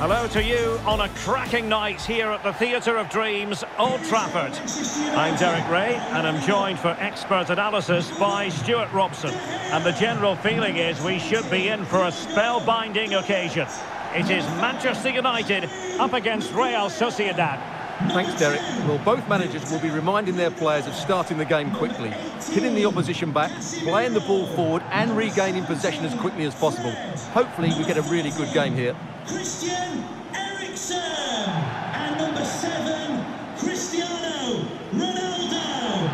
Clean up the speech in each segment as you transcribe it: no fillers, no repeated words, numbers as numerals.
Hello to you on a cracking night here at the Theatre of Dreams, Old Trafford. I'm Derek Ray, and I'm joined for expert analysis by Stuart Robson. And the general feeling is we should be in for a spellbinding occasion. It is Manchester United up against Real Sociedad. Thanks, Derek. Well, both managers will be reminding their players of starting the game quickly, hitting the opposition back, playing the ball forward and regaining possession as quickly as possible. Hopefully we get a really good game here. Christian Eriksen and number 7, Cristiano Ronaldo.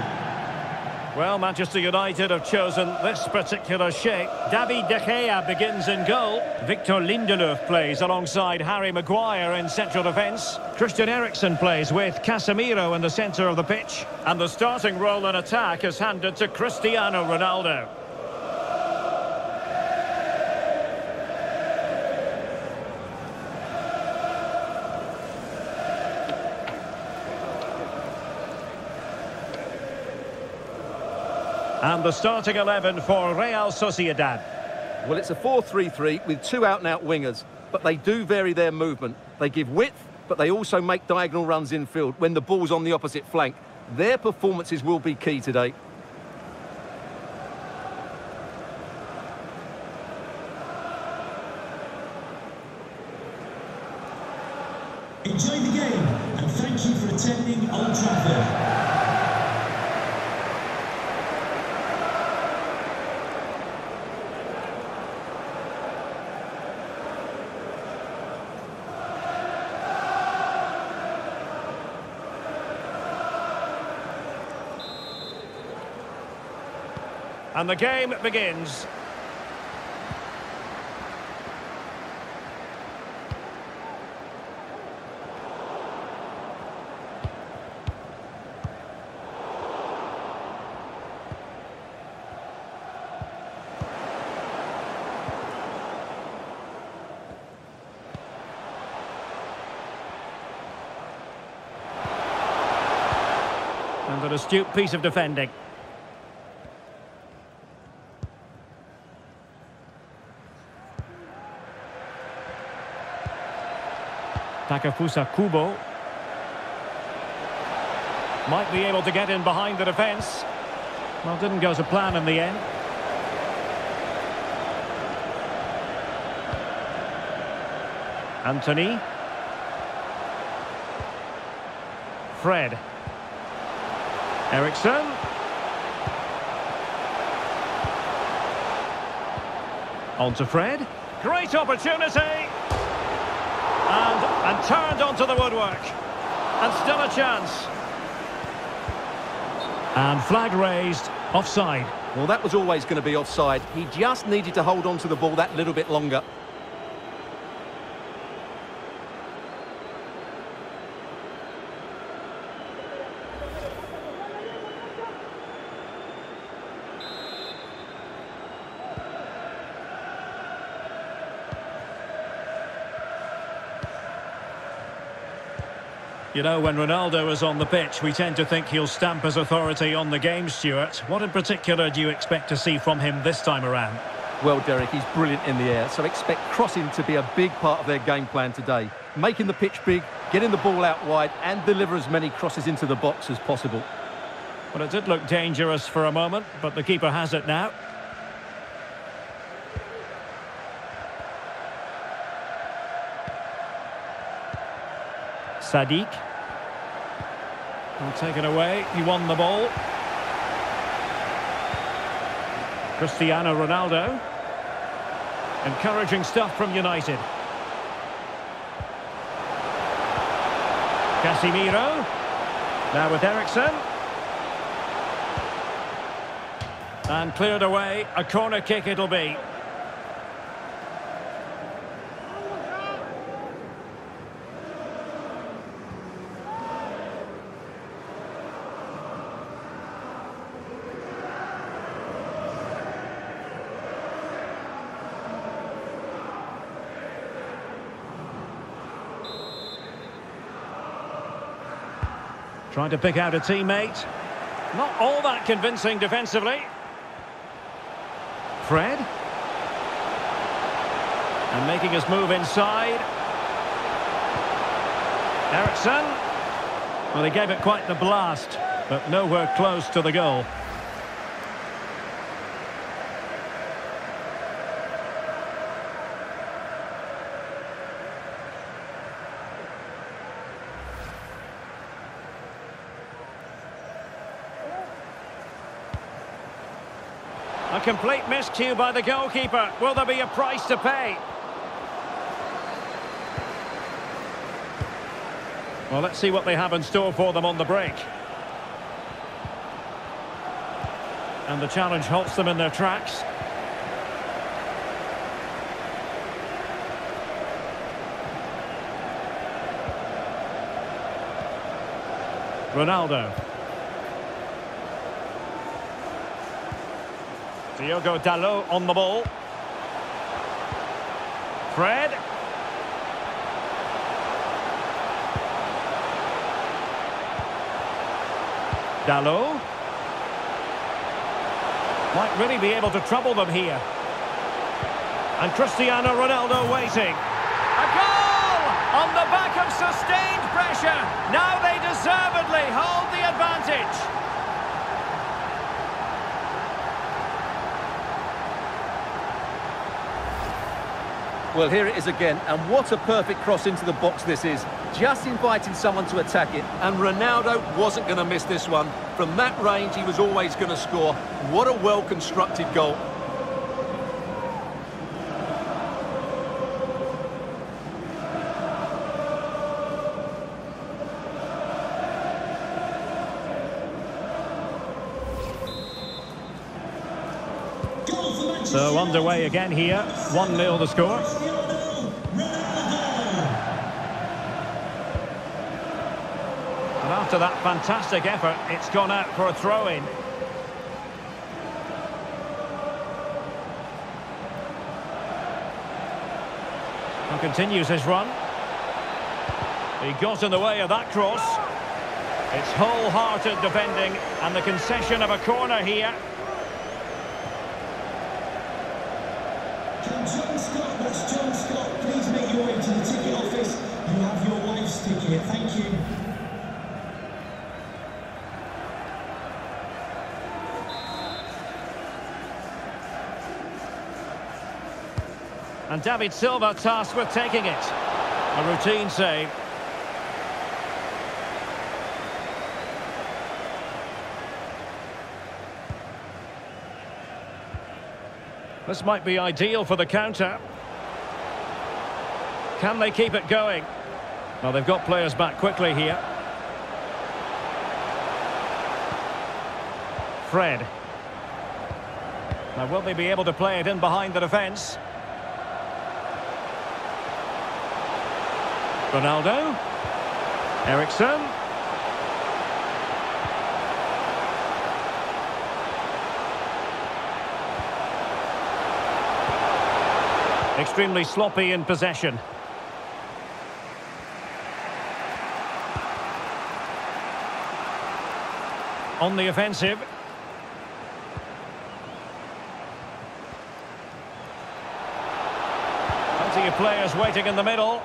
Well, Manchester United have chosen this particular shape. David De Gea begins in goal. Victor Lindelof plays alongside Harry Maguire in central defence. Christian Eriksen plays with Casemiro in the centre of the pitch. And the starting role in attack is handed to Cristiano Ronaldo. And the starting 11 for Real Sociedad. Well, it's a 4-3-3 with two out-and-out wingers, but they do vary their movement. They give width, but they also make diagonal runs infield when the ball's on the opposite flank. Their performances will be key today. Enjoy the game and thank you for attending Old Trafford. And the game begins. And an astute piece of defending. Takafusa Kubo might be able to get in behind the defence. Well, didn't go to plan in the end. Anthony. Fred. Eriksen. On to Fred. Great opportunity. And turned onto the woodwork. And still a chance. And flag raised. Offside. Well, that was always going to be offside. He just needed to hold on to the ball that little bit longer. You know, when Ronaldo is on the pitch, we tend to think he'll stamp his authority on the game, Stuart. What in particular do you expect to see from him this time around? Well, Derek, he's brilliant in the air, so expect crossing to be a big part of their game plan today. Making the pitch big, getting the ball out wide, and deliver as many crosses into the box as possible. Well, it did look dangerous for a moment, but the keeper has it now. Sadiq. Well, taken away. He won the ball. Cristiano Ronaldo. Encouraging stuff from United. Casemiro. Now with Eriksen. And cleared away. A corner kick it'll be. Trying to pick out a teammate. Not all that convincing defensively. Fred. And making his move inside. Eriksson. Well, he gave it quite the blast, but nowhere close to the goal. A complete miscue by the goalkeeper. Will there be a price to pay? Well, let's see what they have in store for them on the break. And the challenge halts them in their tracks. Ronaldo. Diogo Dalot on the ball. Fred. Dalot. Might really be able to trouble them here. And Cristiano Ronaldo waiting. A goal! On the back of sustained pressure. Now they deservedly hold the advantage. Well, here it is again, and what a perfect cross into the box this is. Just inviting someone to attack it, and Ronaldo wasn't going to miss this one. From that range, he was always going to score. What a well-constructed goal. So underway again here, 1-0 the score. And after that fantastic effort, it's gone out for a throw-in. And continues his run. He got in the way of that cross. It's wholehearted defending, and the concession of a corner here. John Scott, that's John Scott. Please make your way to the ticket office. You have your wife's ticket. Thank you. And David Silva tasked with taking it. A routine save. This might be ideal for the counter. Can they keep it going? Well, they've got players back quickly here. Fred. Now, will they be able to play it in behind the defence? Ronaldo. Eriksson. Extremely sloppy in possession. On the offensive. Plenty of players waiting in the middle.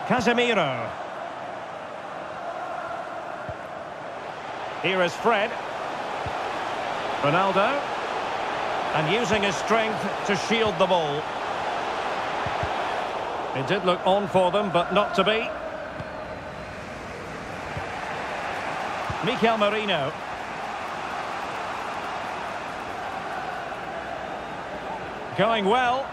Casemiro. Here is Fred. Ronaldo. And using his strength to shield the ball. It did look on for them, but not to be. Mikel Merino. Going well.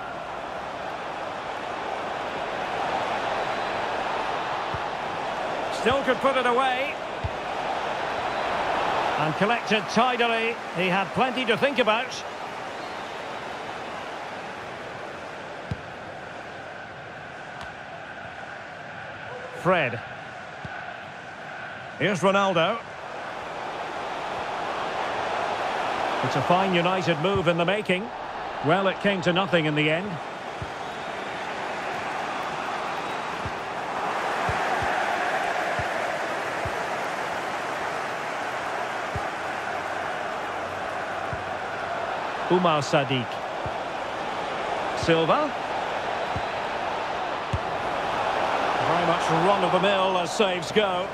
Still could put it away. And collected tidily. He had plenty to think about. Fred. Here's Ronaldo. It's a fine United move in the making. Well, it came to nothing in the end. Umar Sadiq. Silva. Very much run-of-the-mill as saves go.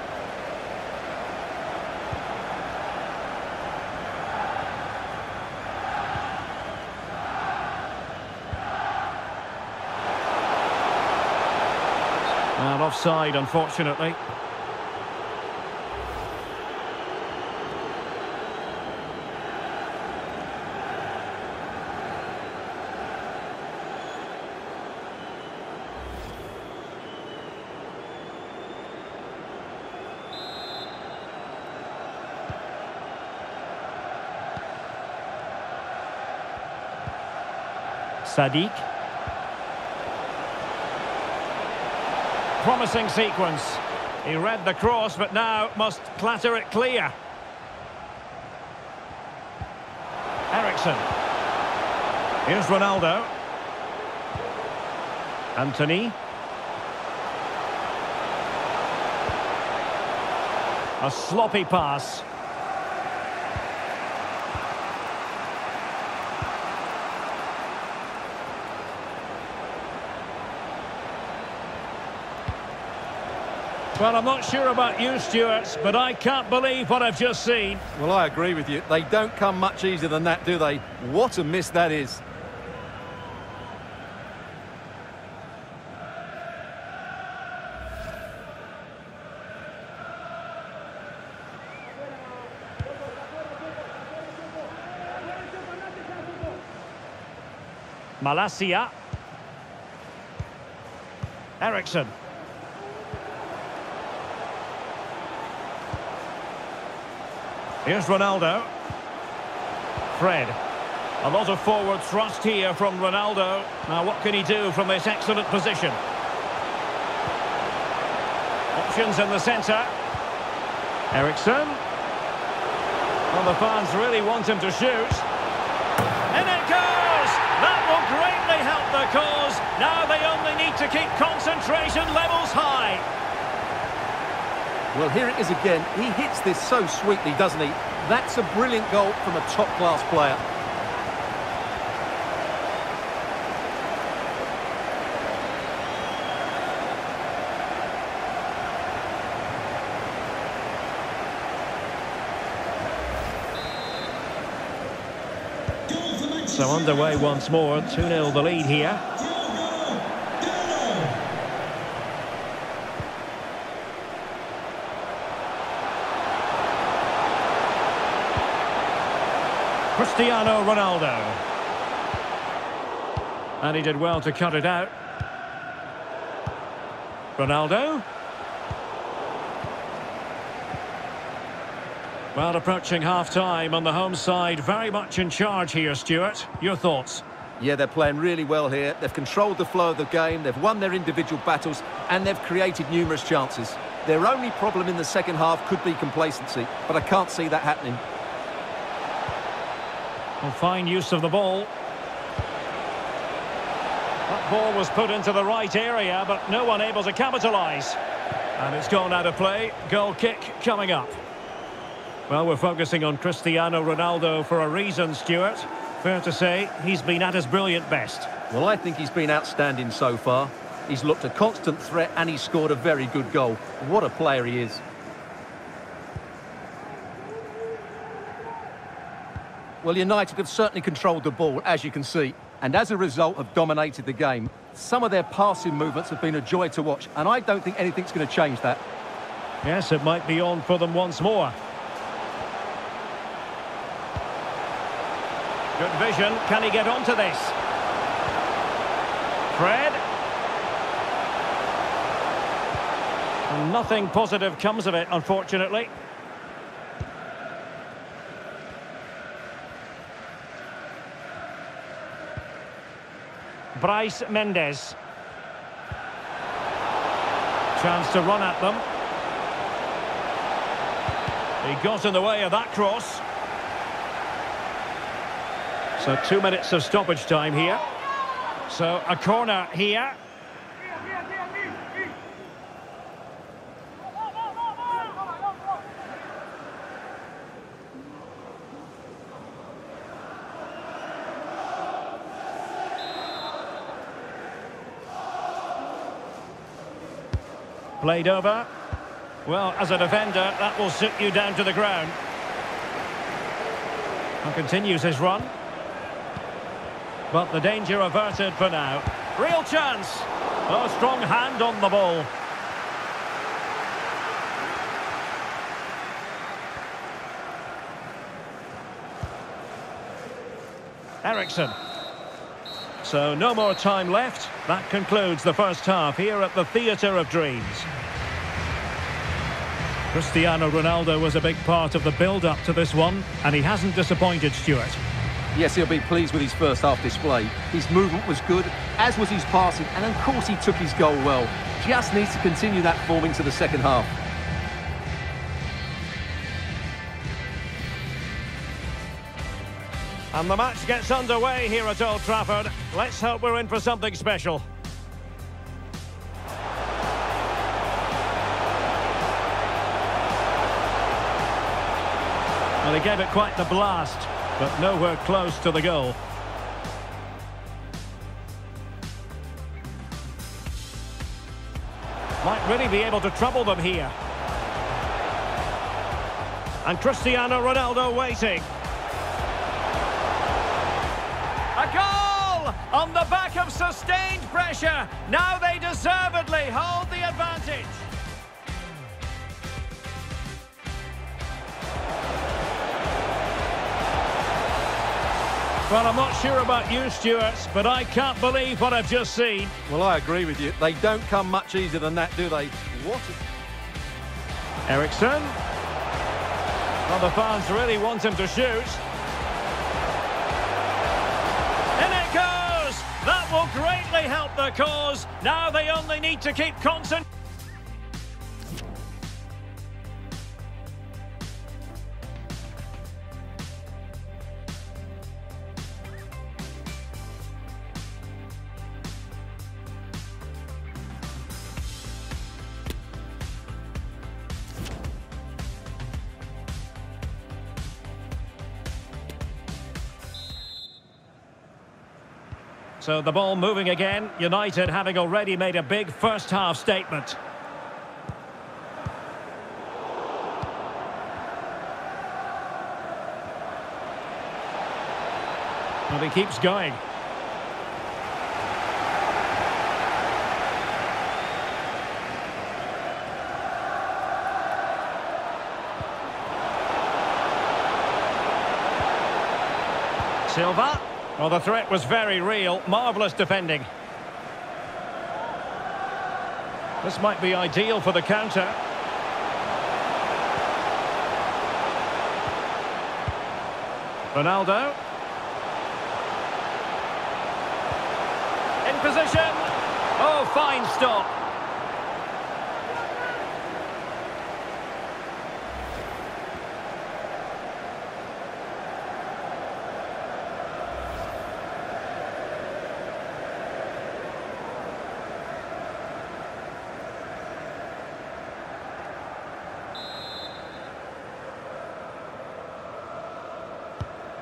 And offside, unfortunately. Sadiq. Promising sequence. He read the cross, but now must clatter it clear. Eriksson. Here's Ronaldo. Anthony. A sloppy pass. Well, I'm not sure about you, Stuart, but I can't believe what I've just seen. Well, I agree with you. They don't come much easier than that, do they? What a miss that is. Malacia. Eriksson. Here's Ronaldo. Fred. A lot of forward thrust here from Ronaldo. Now what can he do from this excellent position? Options in the centre. Eriksson. Well, the fans really want him to shoot. In it goes! That will greatly help the cause. Now they only need to keep concentration levels high. Well, here it is again. He hits this so sweetly, doesn't he? That's a brilliant goal from a top-class player. So underway once more, 2-0 the lead here. Cristiano Ronaldo. And he did well to cut it out. Ronaldo. Well, approaching half-time on the home side, very much in charge here, Stuart. Your thoughts? Yeah, they're playing really well here. They've controlled the flow of the game, they've won their individual battles, and they've created numerous chances. Their only problem in the second half could be complacency, but I can't see that happening. Well, fine use of the ball. That ball was put into the right area, but no one able to capitalise. And it's gone out of play. Goal kick coming up. Well, we're focusing on Cristiano Ronaldo for a reason, Stuart. Fair to say, he's been at his brilliant best. Well, I think he's been outstanding so far. He's looked a constant threat and he's scored a very good goal. What a player he is. Well, United have certainly controlled the ball, as you can see, and as a result have dominated the game. Some of their passing movements have been a joy to watch, and I don't think anything's going to change that. Yes, it might be on for them once more. Good vision. Can he get onto this? Fred. And nothing positive comes of it, unfortunately. Bryce Mendes. Chance to run at them. He got in the way of that cross. So 2 minutes of stoppage time here. So a corner here. Played over. Well, as a defender, that will sit you down to the ground. And continues his run. But the danger averted for now. Real chance. Oh, strong hand on the ball. Eriksson. So no more time left. That concludes the first half here at the Theatre of Dreams. Cristiano Ronaldo was a big part of the build-up to this one, and he hasn't disappointed, Stuart. Yes, he'll be pleased with his first half display. His movement was good, as was his passing, and of course he took his goal well. Just needs to continue that form into the second half. And the match gets underway here at Old Trafford. Let's hope we're in for something special. Well, he gave it quite the blast, but nowhere close to the goal. Might really be able to trouble them here. And Cristiano Ronaldo waiting. A goal! On the back of sustained pressure. Now they deservedly hold the advantage. Well, I'm not sure about you, Stuart, but I can't believe what I've just seen. Well, I agree with you. They don't come much easier than that, do they? What? Eriksson. Well, the fans really want him to shoot. In it goes! That will greatly help the cause. Now they only need to keep constant. So the ball moving again. United having already made a big first-half statement. Well, he keeps going. Silva. Well, the threat was very real. Marvellous defending. This might be ideal for the counter. Ronaldo. In position. Oh, fine stop.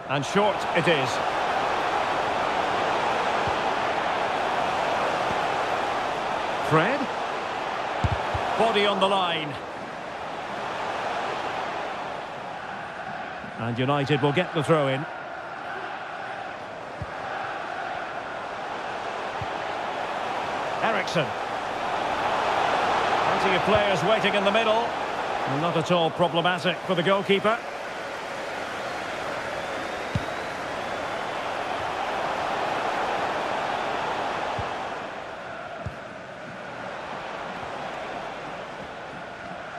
And short it is. Fred. Body on the line. And United will get the throw in. Eriksson. Plenty of players waiting in the middle. Not at all problematic for the goalkeeper.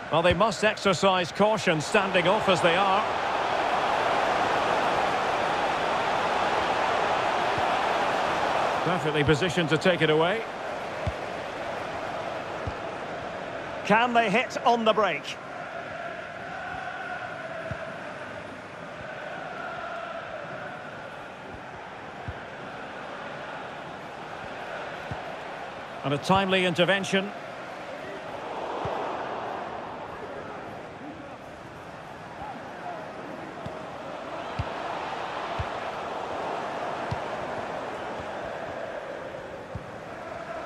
Well, they must exercise caution standing off as they are. Perfectly positioned to take it away. Can they hit on the break? And a timely intervention.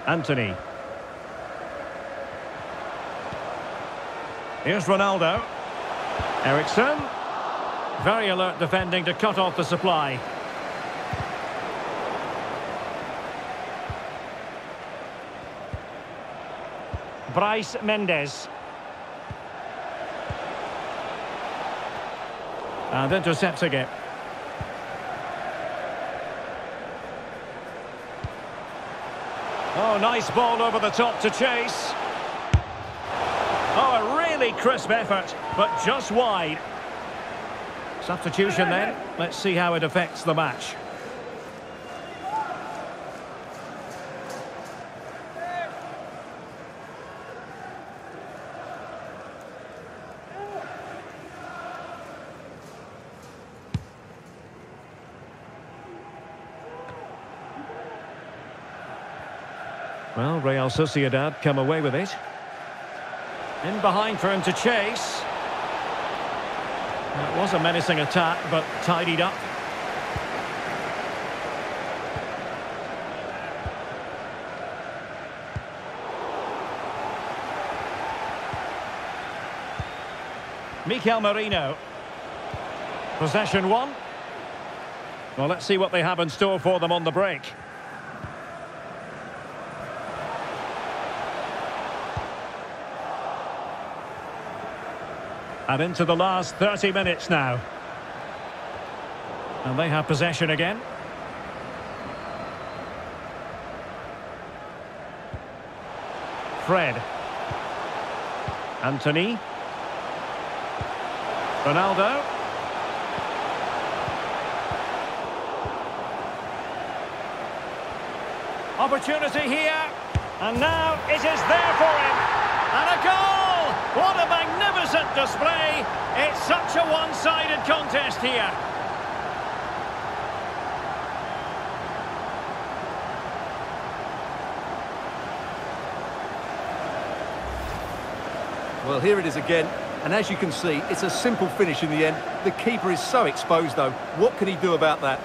Anthony. Here's Ronaldo. Eriksson. Very alert defending to cut off the supply. Bryce Mendes. And intercepting it. Oh, nice ball over the top to chase. Oh, a really crisp effort, but just wide. Substitution then. Let's see how it affects the match. Well, Real Sociedad come away with it. In behind for him to chase. It was a menacing attack, but tidied up. Mikel Merino. Possession one. Well, let's see what they have in store for them on the break. And into the last 30 minutes now. And they have possession again. Fred. Anthony. Ronaldo. Opportunity here. And now it is there for him. And a goal! What a magnificent display. It's such a one-sided contest here. Well, here it is again. And as you can see, it's a simple finish in the end. The keeper is so exposed, though. What can he do about that?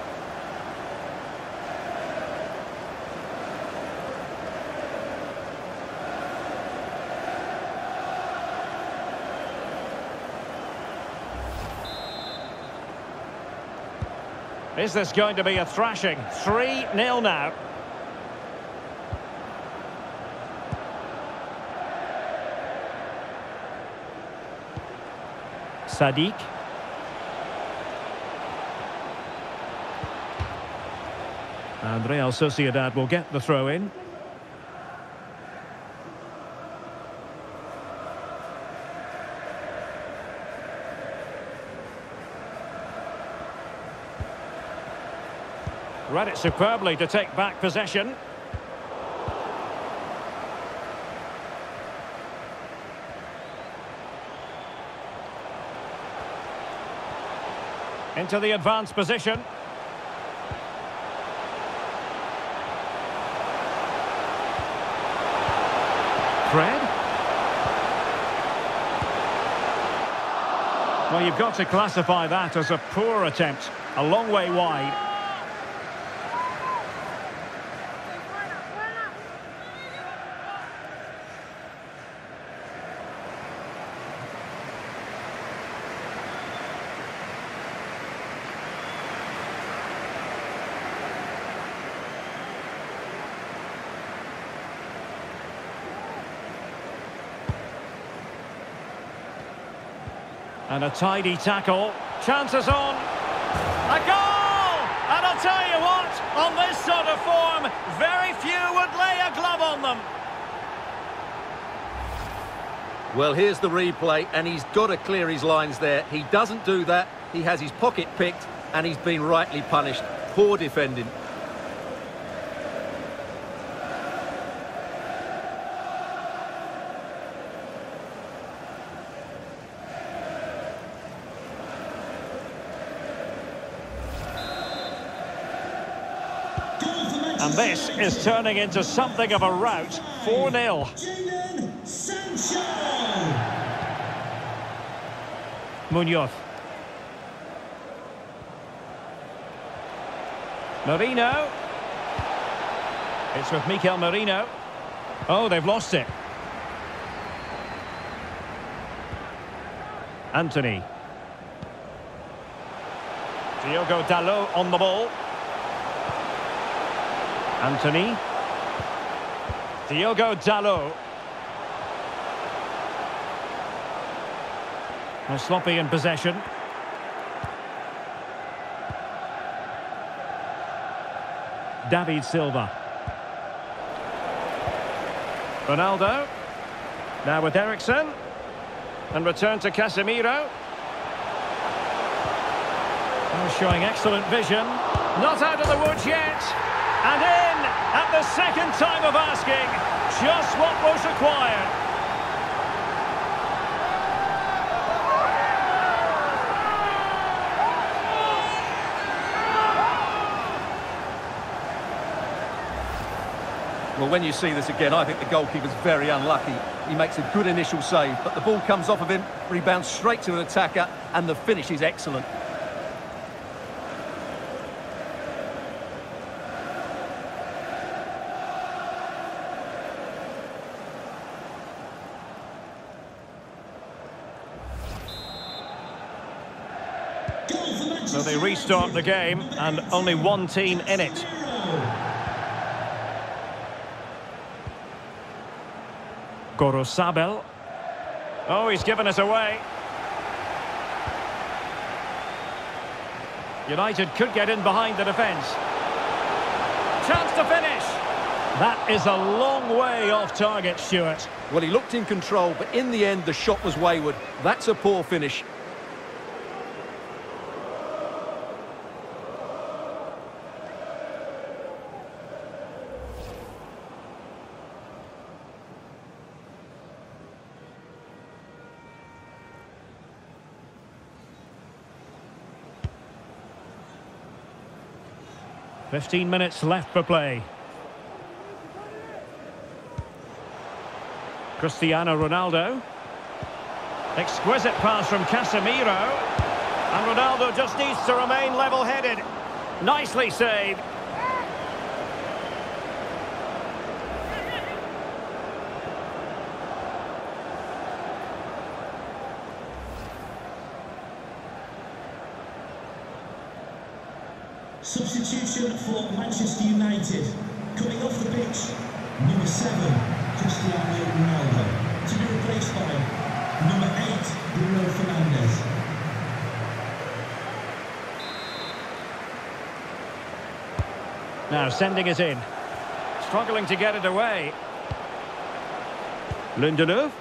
Is this going to be a thrashing? 3-0 now. Sadiq. And Real Sociedad will get the throw in. Read it superbly to take back possession. Into the advanced position. Fred. Well, you've got to classify that as a poor attempt. A long way wide. And a tidy tackle. Chances on. A goal! And I'll tell you what, on this sort of form, very few would lay a glove on them. Well, here's the replay, and he's got to clear his lines there. He doesn't do that. He has his pocket picked, and he's been rightly punished. Poor defending. And this is turning into something of a rout. 4-0. Munoz. Merino. It's with Mikel Merino. Oh, they've lost it. Anthony. Diogo Dalot on the ball. Anthony. Diogo Dalot. Well, sloppy in possession. David Silva. Ronaldo. Now with Eriksen. And return to Casemiro. Oh, showing excellent vision. Not out of the woods yet. And in at the second time of asking. Just what was required. Well, when you see this again, I think the goalkeeper's very unlucky. He makes a good initial save, but the ball comes off of him, rebounds straight to an attacker, and the finish is excellent. So they restart the game, and only one team in it. Gorosabel. Oh, he's given us away. United could get in behind the defence. Chance to finish. That is a long way off target, Stuart. Well, he looked in control, but in the end, the shot was wayward. That's a poor finish. "15 minutes left for play. Cristiano Ronaldo. Exquisite pass from Casemiro. And Ronaldo just needs to remain level-headed. Nicely saved. Substitution for Manchester United. Coming off the pitch, number 7, Cristiano Ronaldo. To be replaced by number 8, Bruno Fernandes. Now sending it in. Struggling to get it away. Lindelof.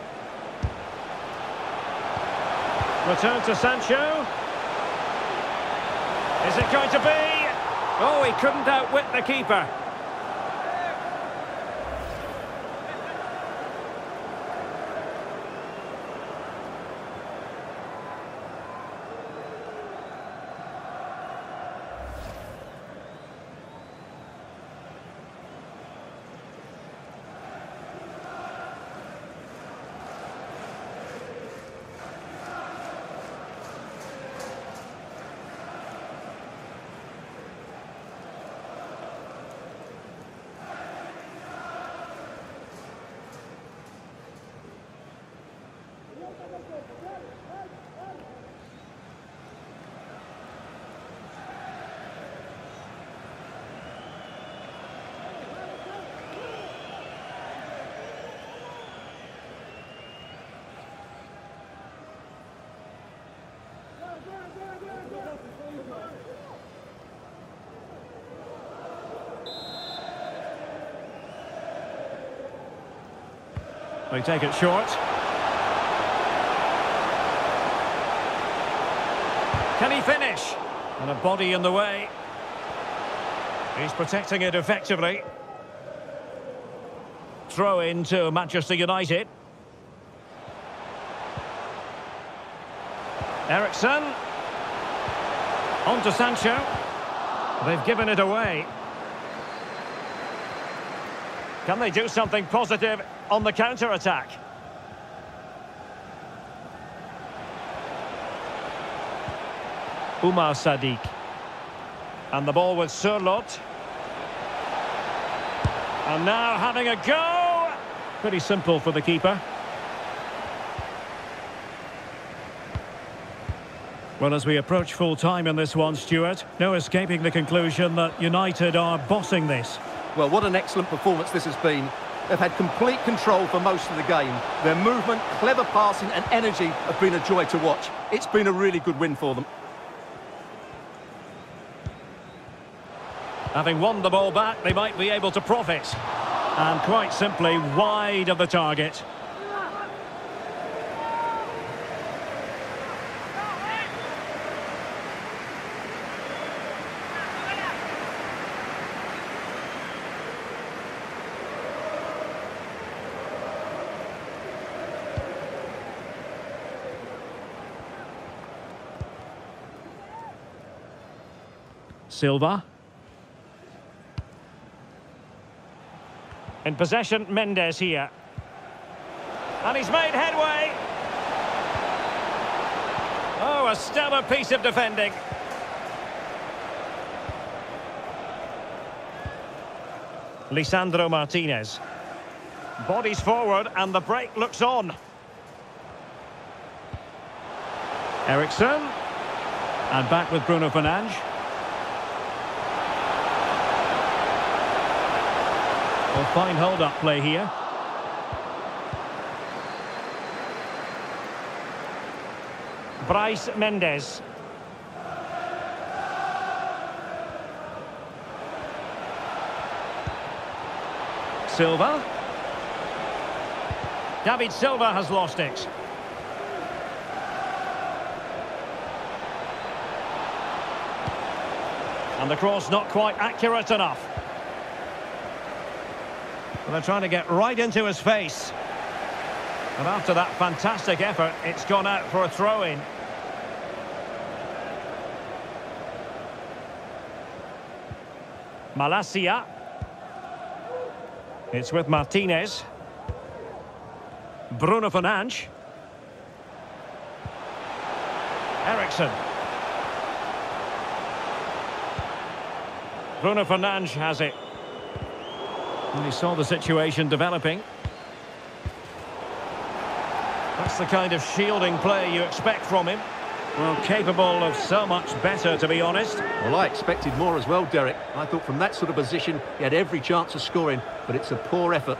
Return to Sancho. Is it going to be? Oh, he couldn't outwit the keeper. They take it short. Can he finish? And a body in the way. He's protecting it effectively. Throw in to Manchester United. Eriksen. On to Sancho. They've given it away. Can they do something positive on the counter-attack? Umar Sadiq. And the ball with Sørloth. And now having a go. Pretty simple for the keeper. Well, as we approach full-time in this one, Stuart, no escaping the conclusion that United are bossing this. Well, what an excellent performance this has been. They've had complete control for most of the game. Their movement, clever passing and energy have been a joy to watch. It's been a really good win for them. Having won the ball back, they might be able to profit. And quite simply, wide of the target. Silva. In possession, Mendes here. And he's made headway. Oh, a stellar piece of defending. Lisandro Martinez. Bodies forward and the break looks on. Eriksson. And back with Bruno Fernandes. Well, fine hold-up play here. Bryce Mendes. Silva. David Silva has lost it. And the cross not quite accurate enough. Well, they're trying to get right into his face. And after that fantastic effort, it's gone out for a throw-in. Malacia. It's with Martinez. Bruno Fernandes. Eriksson. Bruno Fernandes has it. And he saw the situation developing. That's the kind of shielding play you expect from him. Well, capable of so much better, to be honest. Well, I expected more as well, Derek. I thought from that sort of position, he had every chance of scoring, but it's a poor effort.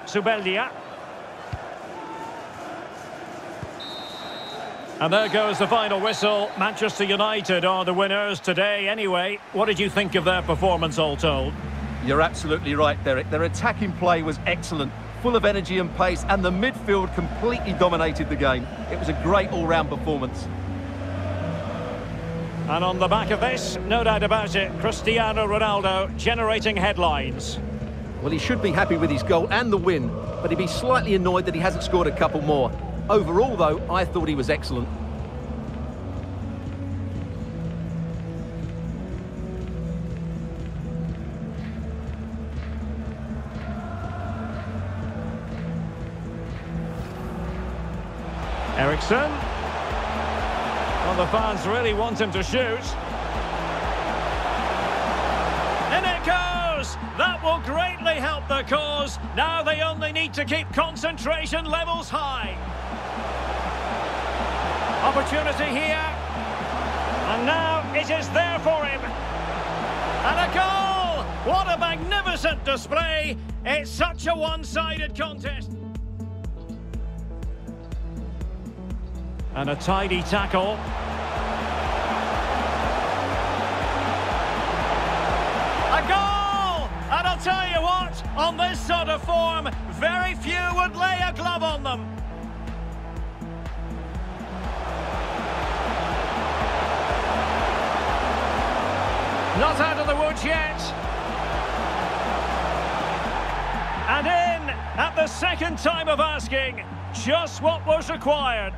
Subeldia. And there goes the final whistle. Manchester United are the winners today anyway. What did you think of their performance, all told? You're absolutely right, Derek. Their attacking play was excellent, full of energy and pace, and the midfield completely dominated the game. It was a great all-round performance. And on the back of this, no doubt about it, Cristiano Ronaldo generating headlines. Well, he should be happy with his goal and the win, but he'd be slightly annoyed that he hasn't scored a couple more. Overall, though, I thought he was excellent. Eriksson. Well, the fans really want him to shoot. In it goes! That will greatly help the cause. Now they only need to keep concentration levels high. Opportunity here. And now it is there for him. And a goal! What a magnificent display. It's such a one-sided contest. And a tidy tackle. A goal! And I'll tell you what, on this sort of form, very few would lay a glove on them. Not out of the woods yet. And in at the second time of asking, just what was required.